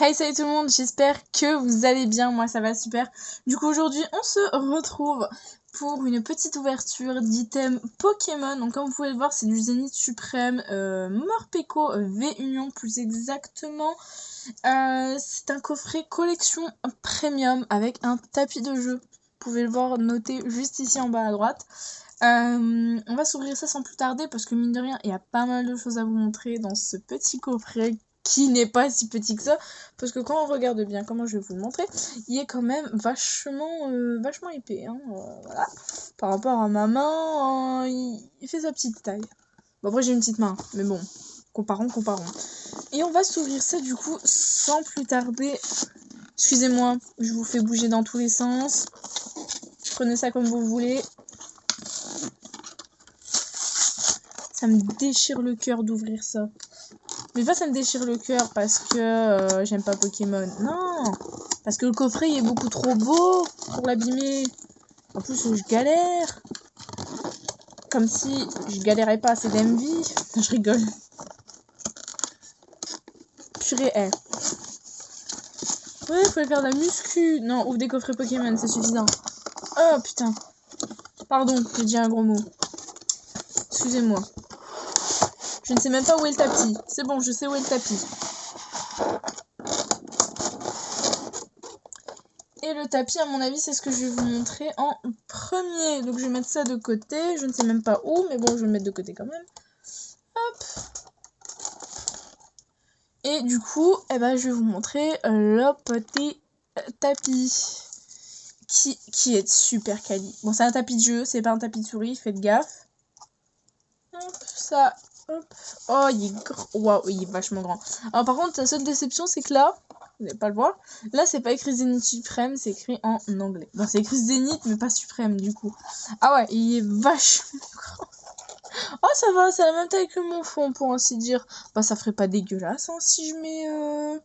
Hey, salut tout le monde, j'espère que vous allez bien, moi ça va super. Du coup aujourd'hui on se retrouve pour une petite ouverture d'items Pokémon. Donc comme vous pouvez le voir, c'est du Zénith Suprême Morpeko V-Union plus exactement. C'est un coffret collection premium avec un tapis de jeu. Vous pouvez le voir noté juste ici en bas à droite. On va s'ouvrir ça sans plus tarder parce que mine de rien il y a pas mal de choses à vous montrer dans ce petit coffret qui n'est pas si petit que ça, parce que quand on regarde bien comment je vais vous le montrer, il est quand même vachement épais, hein, voilà. Par rapport à ma main, il fait sa petite taille. Bon, après j'ai une petite main, mais bon, comparons. Et on va s'ouvrir ça du coup sans plus tarder. Excusez-moi, je vous fais bouger dans tous les sens. Prenez ça comme vous voulez. Ça me déchire le cœur d'ouvrir ça. Mais pas ça me déchire le cœur parce que j'aime pas Pokémon. Non, parce que le coffret il est beaucoup trop beau pour l'abîmer. En plus je galère. Comme si je galérais pas assez d'MV. Je rigole. Purée, Ouais, faut faire de la muscu. Non, ouvre des coffrets Pokémon, c'est suffisant. Oh putain. Pardon, j'ai dit un gros mot. Excusez-moi. Je ne sais même pas où est le tapis. C'est bon, je sais où est le tapis. Et le tapis, à mon avis, c'est ce que je vais vous montrer en premier. Donc, je vais mettre ça de côté. Je ne sais même pas où, mais bon, je vais le mettre de côté quand même. Hop. Et du coup, je vais vous montrer le petit tapis qui est super quali. Bon, c'est un tapis de jeu, c'est pas un tapis de souris, faites gaffe. Hop, ça, hop. Oh, il est grand. Waouh, il est vachement grand. Alors, par contre, la seule déception, c'est que là, vous n'allez pas le voir, là, c'est pas écrit Zénith Suprême, c'est écrit en anglais. Bon, c'est écrit Zénith, mais pas Suprême, du coup. Ah ouais, il est vachement grand. Oh, ça va, c'est la même taille que mon fond, pour ainsi dire. Bah, ça ferait pas dégueulasse, hein, si je mets...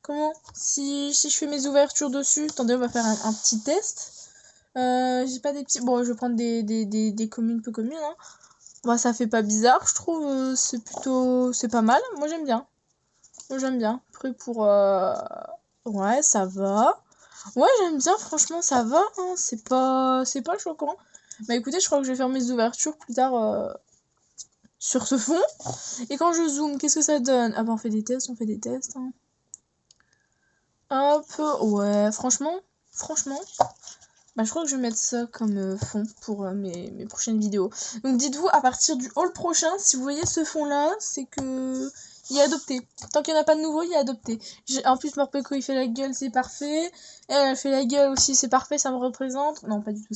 Comment si je fais mes ouvertures dessus. Attendez, on va faire un petit test. J'ai pas des petits... Bon, je vais prendre des communes peu communes, hein. Bah, ça fait pas bizarre, je trouve. C'est plutôt... C'est pas mal. Moi, j'aime bien. Après, pour... Ouais, ça va. Ouais, j'aime bien, franchement, ça va. Hein. C'est pas choquant. Bah, écoutez, je crois que je vais faire mes ouvertures plus tard sur ce fond. Et quand je zoome, qu'est-ce que ça donne? Ah bah, on fait des tests, hein. Hop, ouais, franchement, bah, je crois que je vais mettre ça comme fond pour mes prochaines vidéos. Donc dites-vous, à partir du haul prochain, si vous voyez ce fond-là, c'est que il est adopté. Tant qu'il n'y en a pas de nouveau, il est adopté. En plus, Morpeko, il fait la gueule, c'est parfait. Elle fait la gueule aussi, c'est parfait, ça me représente. Non, pas du tout.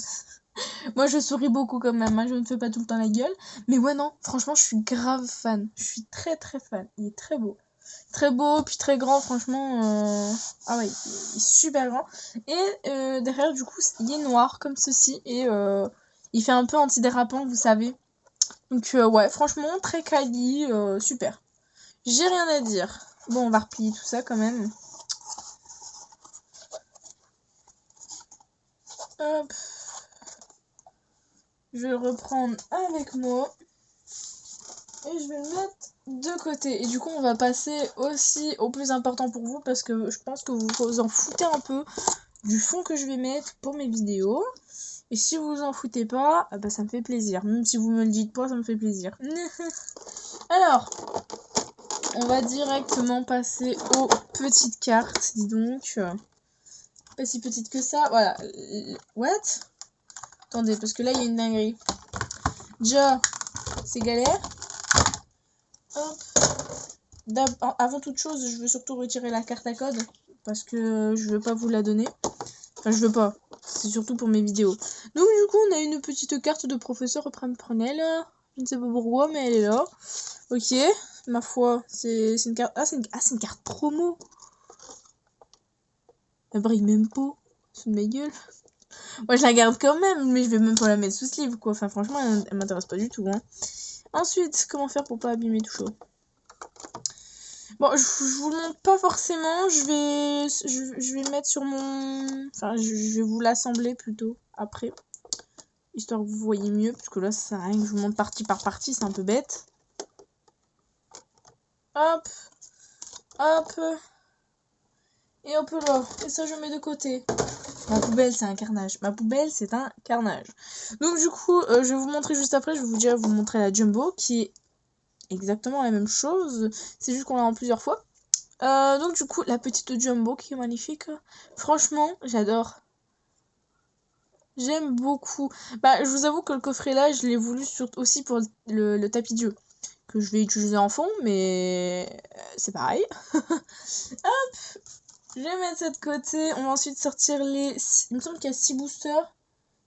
Moi, je souris beaucoup quand même, hein, je ne fais pas tout le temps la gueule. Mais ouais, non, franchement, je suis grave fan. Je suis très très fan. Il est très beau. Très beau, puis très grand, franchement. Ah ouais, il est super grand. Et derrière, du coup, il est noir comme ceci. Et il fait un peu antidérapant, vous savez. Donc ouais, franchement, très quali, super. J'ai rien à dire. Bon, on va replier tout ça quand même. Hop. Je vais le reprendre avec moi. Et je vais le mettre de côté. Et du coup, on va passer aussi au plus important pour vous, parce que je pense que vous vous en foutez un peu du fond que je vais mettre pour mes vidéos. Et si vous vous en foutez pas, bah ça me fait plaisir. Même si vous me le dites pas, ça me fait plaisir. Alors, on va directement passer aux petites cartes, dis donc. Pas si petite que ça. Voilà. What? Attendez, parce que là, il y a une dinguerie. Déjà, c'est galère. Hop. Avant toute chose, je veux surtout retirer la carte à code. Parce que je veux pas vous la donner. Enfin, je veux pas. C'est surtout pour mes vidéos. Donc, du coup, on a une petite carte de professeur Prenel. Je ne sais pas pourquoi, mais elle est là. Ok. Ma foi, c'est une carte... Ah, c'est une carte promo. Elle brille même pas. C'est de ma gueule. Moi, je la garde quand même, mais je vais même pas la mettre sous sleeve, quoi. Enfin, franchement, elle m'intéresse pas du tout, hein. Ensuite, comment faire pour pas abîmer tout chaud? Bon, je vous le montre pas forcément. Je vais le mettre sur mon... Enfin, je vais vous l'assembler plutôt après. Histoire que vous voyez mieux. Parce que là, ça sert à rien que je vous montre partie par partie. C'est un peu bête. Hop. Hop. Et hop là. Et ça, je mets de côté. Ma poubelle, c'est un carnage. Ma poubelle, c'est un carnage. Donc, du coup, je vais vous montrer juste après. Je vais vous montrer la Jumbo, qui est exactement la même chose. C'est juste qu'on l'a en plusieurs fois. Donc, du coup, la petite Jumbo, qui est magnifique. Franchement, j'adore. J'aime beaucoup. Bah, je vous avoue que le coffret là, je l'ai voulu aussi pour le tapis de jeu. Que je vais utiliser en fond, mais c'est pareil. Hop, je vais mettre ça de côté. On va ensuite sortir les... Il me semble qu'il y a 6 boosters.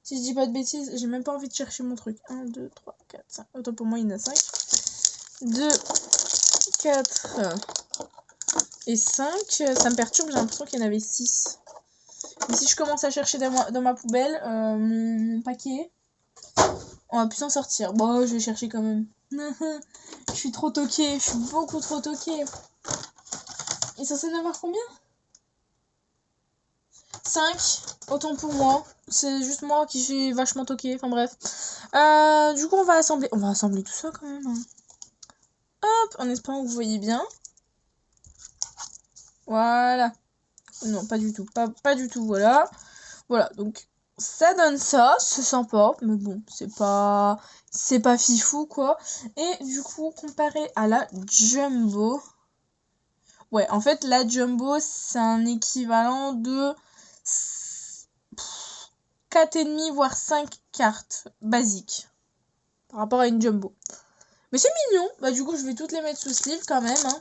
Si je dis pas de bêtises, j'ai même pas envie de chercher mon truc. 1, 2, 3, 4, 5. Autant pour moi, il y en a 5. 2, 4 et 5. Ça me perturbe, j'ai l'impression qu'il y en avait 6. Mais si je commence à chercher dans ma poubelle mon paquet, on va plus s'en sortir. Bon, je vais chercher quand même. Je suis trop toquée, je suis beaucoup trop toquée. Et ça en avoir combien? 5, autant pour moi. C'est juste moi qui suis vachement toquée, enfin bref. Du coup, on va assembler tout ça quand même. Hein. Hop, en espérant que vous voyez bien. Voilà. Non, pas du tout, pas du tout, voilà. Voilà, donc ça donne ça, c'est sympa, mais bon, c'est pas fifou, quoi. Et du coup, comparé à la Jumbo... Ouais, en fait, la Jumbo, c'est un équivalent de 4,5 voire 5 cartes basiques par rapport à une Jumbo. Mais c'est mignon. Bah, du coup, je vais toutes les mettre sous sleeve quand même. Hein.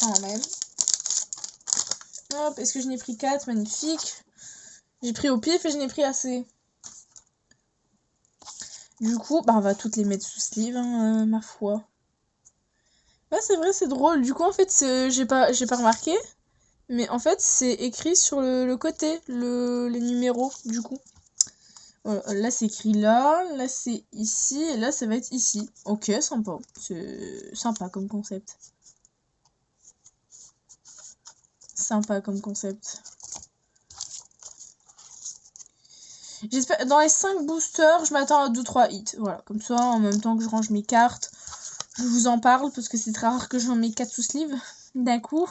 Quand même. Hop, est-ce que je n'ai pris 4? Magnifique. J'ai pris au pif et je n'ai pris assez. Du coup, bah, on va toutes les mettre sous sleeve, hein, ma foi. Ouais, c'est vrai, c'est drôle. Du coup, en fait, j'ai pas remarqué. Mais en fait, c'est écrit sur le côté, les numéros, du coup. Voilà, là, c'est écrit là c'est ici, et là, ça va être ici. Ok, sympa. C'est sympa comme concept. Sympa comme concept. J'espère, dans les 5 boosters, je m'attends à 2-3 hits. Voilà, comme ça, en même temps que je range mes cartes, je vous en parle, parce que c'est très rare que j'en mets 4 sous sleeve d'un coup.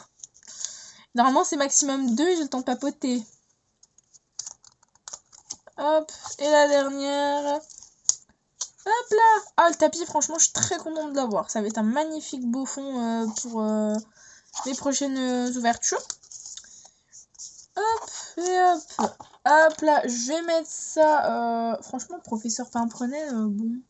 Normalement, c'est maximum 2 et j'ai le temps de papoter. Hop, et la dernière. Hop là. Ah, le tapis, franchement, je suis très contente de l'avoir. Ça va être un magnifique beau fond pour les prochaines ouvertures. Hop, et hop. Hop là, je vais mettre ça. Franchement, professeur Pimprenel, bon.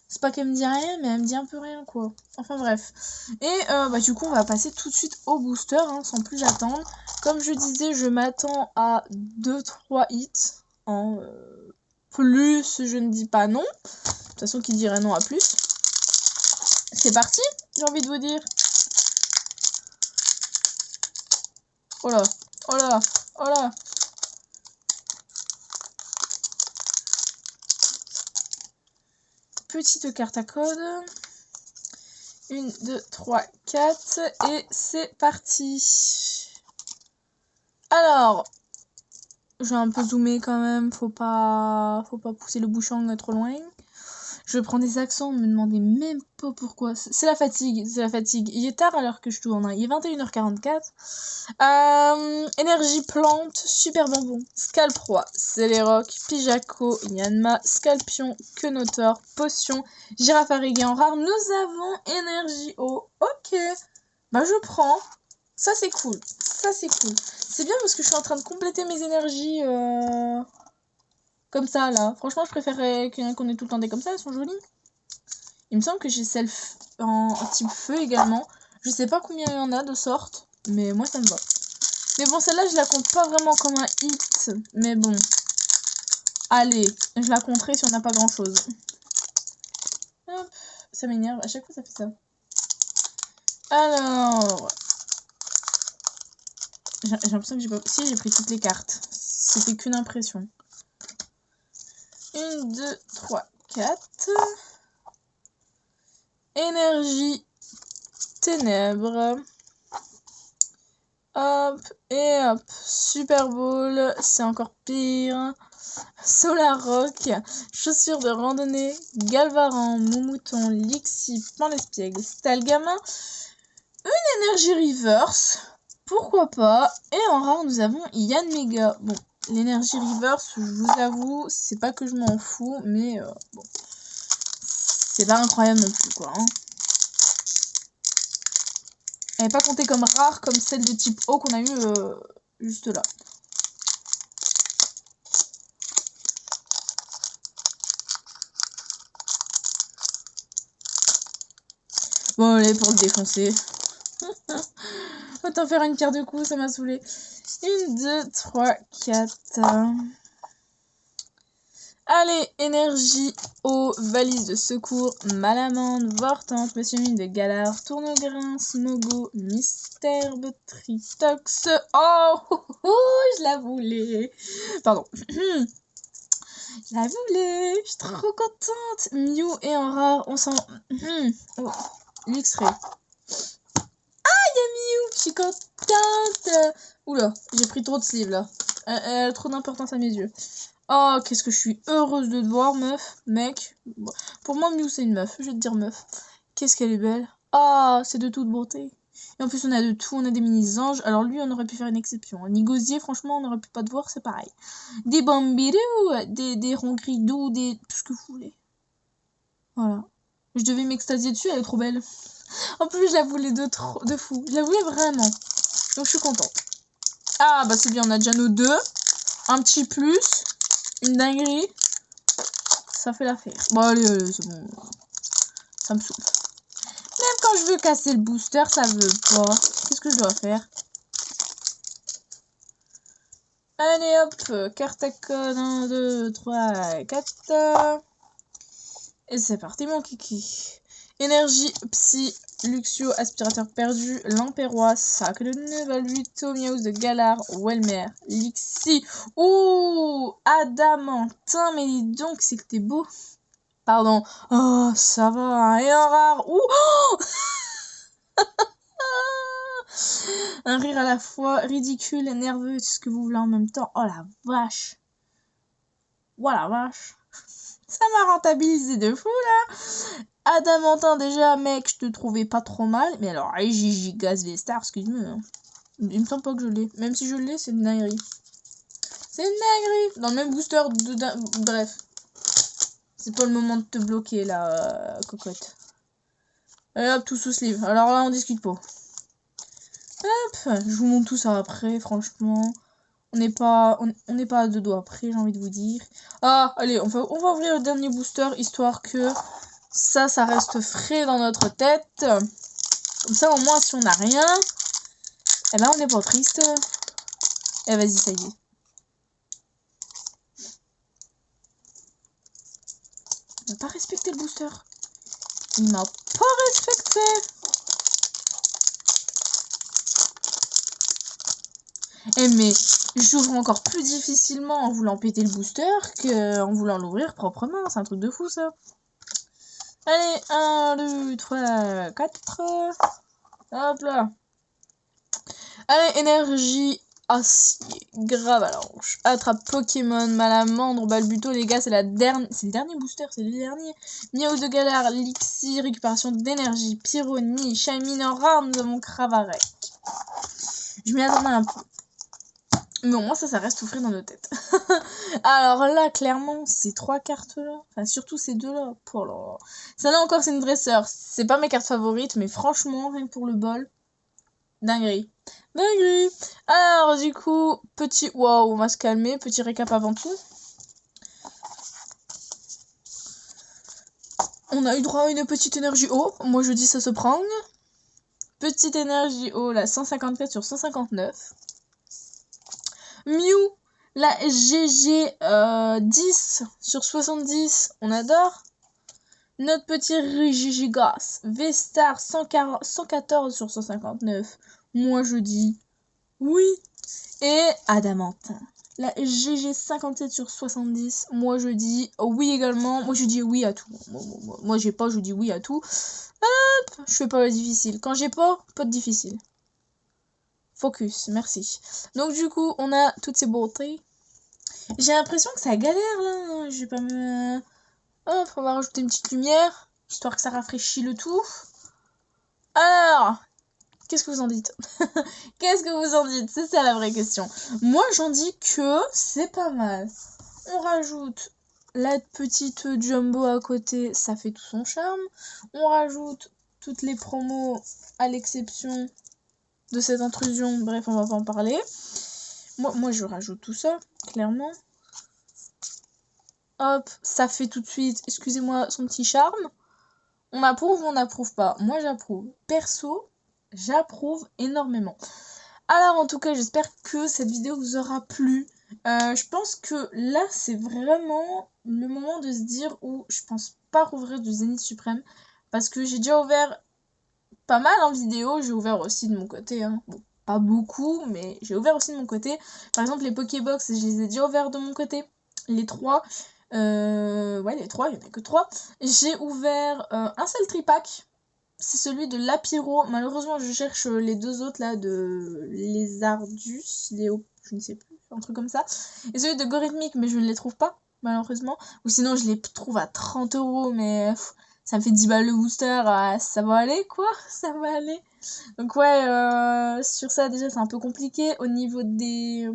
C'est pas qu'elle me dit rien, mais elle me dit un peu rien, quoi. Enfin bref. Et bah, du coup, on va passer tout de suite au booster, hein, sans plus attendre. Comme je disais, je m'attends à 2-3 hits. En plus, je ne dis pas non. De toute façon, qui dirait non à plus. C'est parti, j'ai envie de vous dire. Oh là, oh là, oh là. Petite carte à code. 1, 2, 3, 4. Et c'est parti. Alors, je vais un peu zoomer quand même. Faut pas pousser le bouchon trop loin. Je prends des accents, me demandez même pas pourquoi. C'est la fatigue, c'est la fatigue. Il est tard à l'heure que je tourne, hein. Il est 21h44. Énergie plante, super bonbon, Scalproie, Céléroc, Pijaco, Yanma, Scalpion, Quenotor, Potion, Girafe araignée en rare. Nous avons énergie eau. Ok, bah je prends. Ça c'est cool, ça c'est cool. C'est bien parce que je suis en train de compléter mes énergies comme ça là. Franchement, je préférerais qu'on ait tout le temps des comme ça, elles sont jolies. Il me semble que j'ai celle en type feu également. Je sais pas combien il y en a de sortes, mais moi ça me va. Mais bon, celle-là, je la compte pas vraiment comme un hit. Mais bon. Allez, je la compterai si on n'a pas grand-chose. Hop, ça m'énerve. À chaque fois, ça fait ça. Alors... J'ai l'impression que j'ai pas... Si, j'ai pris toutes les cartes. C'était qu'une impression. 1, 2, 3, 4. Énergie. Ténèbres. Hop, et hop. Super Bowl. C'est encore pire. Solar Rock, chaussures de randonnée, Galvaran, Moumouton, Lixi, Pain d'espiègle, Stalgamin, une énergie reverse pourquoi pas. Et en rare, nous avons Yann Mega. Bon, l'énergie reverse, je vous avoue, c'est pas que je m'en fous, mais bon, c'est pas incroyable non plus, quoi. Hein. Elle n'est pas comptée comme rare, comme celle de type O qu'on a eu juste là. Bon, allez, pour le défoncer. Autant faire une pierre de coups, ça m'a saoulé. 1, 2, 3, 4. Allez, énergie, eau, valise de secours, malamande, vortante, monsieur mine de galard, tournegrain, smogo, mystère, tritox. Oh, je la voulais. Pardon. Je la voulais. Je suis trop contente. Mew et en rare, on s'en... Oh, l'X-ray. Ah, il y a Mew. Je suis contente. Oula, j'ai pris trop de sleeve là. Elle a trop d'importance à mes yeux. Oh, qu'est-ce que je suis heureuse de te voir, meuf, mec. Bon, pour moi, Mew, c'est une meuf. Je vais te dire meuf. Qu'est-ce qu'elle est belle. Ah, c'est de toute beauté. Et en plus, on a de tout. On a des mini-anges. Alors lui, on aurait pu faire une exception. Un Nigosier, franchement, on aurait pu pas te voir, c'est pareil. Des bambidou, des ronggridou, des... tout ce que vous voulez. Voilà. Je devais m'extasier dessus, elle est trop belle. En plus, je la voulais de fou. Je la voulais vraiment. Donc, je suis contente. Ah, bah c'est bien, on a déjà nos deux. Un petit plus. Une dinguerie. Ça fait l'affaire. Bon, allez, c'est bon. Ça me saoule. Même quand je veux casser le booster, ça veut pas. Qu'est-ce que je dois faire? Allez, hop. Carte à code. 1, 2, 3, 4. Et c'est parti, mon kiki. Énergie, psy, Luxio, aspirateur perdu, Lampérois, sac de Nevaluto, Miaus de Galar, Welmer, Lixi. Ouh, Adamantin, mais dis donc, c'est que t'es beau. Pardon. Oh, ça va. Et un rare. Ouh. Oh un rire à la fois ridicule et nerveux, c'est ce que vous voulez en même temps. Oh la vache. Oh la vache. Ça m'a rentabilisé de fou là. Adamantin déjà, mec, je te trouvais pas trop mal. Mais alors, Gigi Gaz Vestar, excuse-moi. Hein. Il me semble pas que je l'ai. Même si je l'ai, c'est une dinguerie. C'est une dinguerie. Dans le même booster de... Bref. C'est pas le moment de te bloquer là, cocotte. Allez hop, tout sous sleeve. Alors là, on discute pas. Hop, je vous montre tout ça après, franchement. On n'est pas à deux doigts après, j'ai envie de vous dire. Ah, allez, on va ouvrir le dernier booster, histoire que ça reste frais dans notre tête. Comme ça, au moins, si on n'a rien, eh ben, on n'est pas triste. Eh, vas-y, ça y est. Il m'a pas respecté le booster. Il m'a pas respecté. Eh mais j'ouvre encore plus difficilement en voulant péter le booster qu'en voulant l'ouvrir proprement. C'est un truc de fou ça. Allez, 1, 2, 3, 4. Hop là. Allez, énergie, acier, gravalanche, attrape Pokémon, malamandre, balbuto, les gars, c'est le dernier booster, c'est le dernier. Miaou de galère, Lixi, récupération d'énergie, Pyronie, Shiny en rare, nous avons Cravarec. Je m'y attendais un peu. Mais au moins ça reste tout frais dans nos têtes. Alors là, clairement, ces trois cartes-là, enfin surtout ces deux-là, pour là. Ça là encore, c'est une dresseur. C'est pas mes cartes favorites, mais franchement, rien que pour le bol, dinguerie. Dinguerie. Alors du coup, petit... Waouh, on va se calmer, petit récap avant tout. On a eu droit à une petite énergie eau. Moi je dis ça se prend. Petite énergie eau, la 154 sur 159. Mew, la GG 10 sur 70, on adore. Notre petit Regigigas, V-Star 114 sur 159, moi je dis oui. Et Adamantin, la GG 57 sur 70, moi je dis oui également. Moi je dis oui à tout. Moi j'ai pas, je dis oui à tout. Hop, je fais pas le difficile. Quand j'ai pas de difficile. Focus, merci. Donc du coup, on a toutes ces beautés. J'ai l'impression que ça galère là. Je vais pas me... Hop, on va rajouter une petite lumière, histoire que ça rafraîchit le tout. Alors, Qu'est-ce que vous en dites? Qu'est-ce que vous en dites? C'est ça la vraie question. Moi, j'en dis que c'est pas mal. On rajoute la petite jumbo à côté, ça fait tout son charme. On rajoute toutes les promos à l'exception de cette intrusion. Bref, on va pas en parler. Moi, je rajoute tout ça, clairement. Hop, ça fait tout de suite, excusez-moi, son petit charme. On approuve ou on n'approuve pas? Moi, j'approuve. Perso, j'approuve énormément. Alors, en tout cas, j'espère que cette vidéo vous aura plu. Je pense que là, c'est vraiment le moment de se dire où je pense pas rouvrir du Zénith Suprême. Parce que j'ai déjà ouvert pas mal en vidéo. J'ai ouvert aussi de mon côté. Hein. Bon, pas beaucoup, mais j'ai ouvert aussi de mon côté. Par exemple, les Pokébox, je les ai déjà ouverts de mon côté. Les 3. Ouais, les 3, il n'y en a que 3. J'ai ouvert un seul tripack. C'est celui de Lapiro. Malheureusement, je cherche les deux autres là de Lézardus, je ne sais plus, un truc comme ça. Et celui de Gorithmic, mais je ne les trouve pas, malheureusement. Ou sinon, je les trouve à 30 €, mais ça me fait 10 balles le booster. Ça va aller, quoi. Ça va aller. Donc, ouais, sur ça, déjà, c'est un peu compliqué. Au niveau des.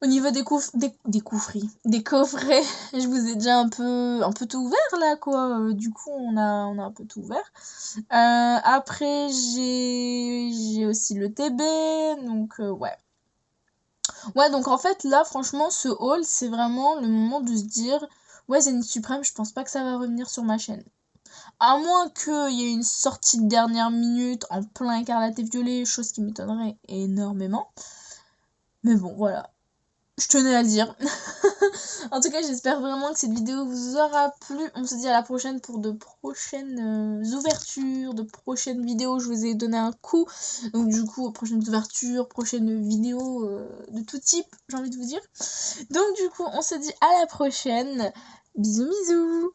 Au niveau des coffrets, je vous ai déjà un peu tout ouvert là quoi. Du coup, on a un peu tout ouvert. Après, j'ai aussi le TB, donc ouais. Ouais, donc en fait, là, franchement, ce haul, c'est vraiment le moment de se dire, ouais, Zénith Suprême, je pense pas que ça va revenir sur ma chaîne. À moins qu'il y ait une sortie de dernière minute en plein écarlate et violet, chose qui m'étonnerait énormément. Mais bon, voilà. Je tenais à le dire. En tout cas, j'espère vraiment que cette vidéo vous aura plu. On se dit à la prochaine pour de prochaines ouvertures, de prochaines vidéos. Je vous ai donné un coup. Donc du coup, prochaines ouvertures, prochaines vidéos de tout type, j'ai envie de vous dire. Donc du coup, on se dit à la prochaine. Bisous, bisous.